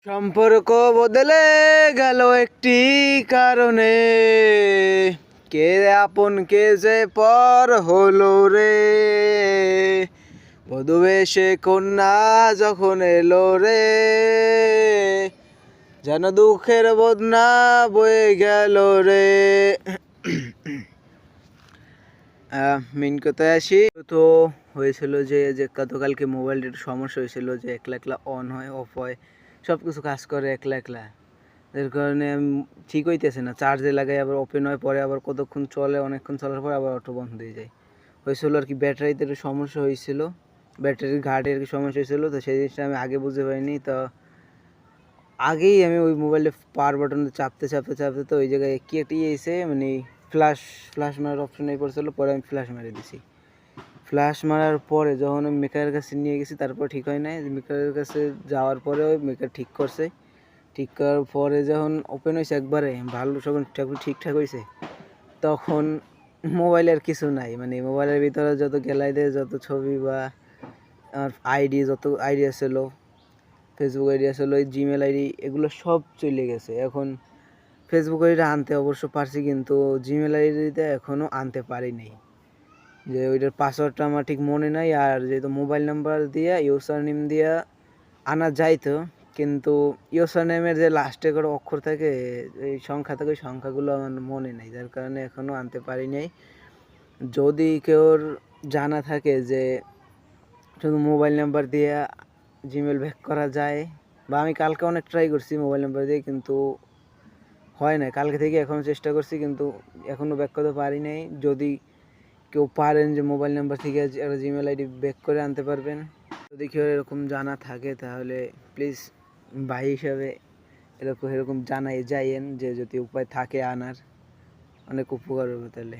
সম্পর্ক বদলে গেল একটি কারণে, কে আপন কে যে পর হলো রে। বধূ বেশে কন্যা যখন এলো রে, যেন দুঃখের বদনা বয়ে গেল রে। মেন কথায় আসি। তো হয়েছিল যে গতকালকে মোবাইলটা একটু সমস্যা হয়েছিল, যে একলা একলা অন হয় অফ হয়, সব কিছু কাজ করে একলা একলা। এর কারণে ঠিক হইতেছে না, চার্জে লাগাই আবার ওপেন হয়, পরে আবার কতক্ষণ চলে, অনেকক্ষণ চলার পর আবার অটো বন্ধ হয়ে যায়। হয়েছিল আর কি ব্যাটারিতে একটু সমস্যা হয়েছিল, ব্যাটারির ঘাটের কি সমস্যা হয়েছিল। তো সেই জিনিসটা আমি আগে বুঝতে পারিনি। তো আগেই আমি ওই মোবাইলে পাওয়ার বাটন চাপতে চাপতে চাপতে তো ওই জায়গায় কি একটা এসে মানে ফ্ল্যাশ মারার অপশন এই পড়ছিল, পরে আমি ফ্ল্যাশ মেরে দিছি। ফ্ল্যাশ মারার পরে যখন আমি মেকারের কাছে নিয়ে গেছি, তারপর ঠিক হয় নাই। মেকারের কাছে যাওয়ার পরে ওই মেকার ঠিক করছে, ঠিক করার পরে যখন ওপেন হয়েছে একবারে ভালো, যখন ঠিকঠাক হয়েছে, তখন মোবাইলে আর কিছু নাই। মানে মোবাইলের ভিতরে যত গ্যালারিতে যত ছবি বা আমার আইডি, যত আইডি ছিল, ফেসবুক আইডি আসলে ওই জিমেল আইডি, এগুলো সব চলে গেছে। এখন ফেসবুক আইডিটা আনতে অবশ্য পারছি, কিন্তু জিমেল আইডিতে এখনও আনতে পারিনি। যে ওইটার পাসওয়ার্ডটা আমার ঠিক মনে নাই। আর যেহেতু মোবাইল নাম্বার দিয়ে ইউজার নেম দিয়ে আনা যাইতো, কিন্তু ইউজার নেমের যে লাস্টে করে অক্ষর থাকে, এই সংখ্যা থাকে, ওই সংখ্যাগুলো আমার মনে নেই, যার কারণে এখনও আনতে পারি নাই। যদি কেউর জানা থাকে যে শুধু মোবাইল নাম্বার দিয়ে জিমেল ব্যাক করা যায়, বা আমি কালকে অনেক ট্রাই করছি মোবাইল নাম্বার দিয়ে, কিন্তু হয় না। কালকে থেকে এখনও চেষ্টা করছি, কিন্তু এখনও ব্যাক করতে পারি নাই। যদি কেউ পারেন যে মোবাইল নাম্বার থেকে একটা জিমেল আইডি ব্যাক করে আনতে পারবেন, যদি কেউ এরকম জানা থাকে, তাহলে প্লিজ ভাই হিসাবে এরকম জানাই যাইয়েন, যে যদি উপায় থাকে আনার, অনেক উপকার হবে তাহলে।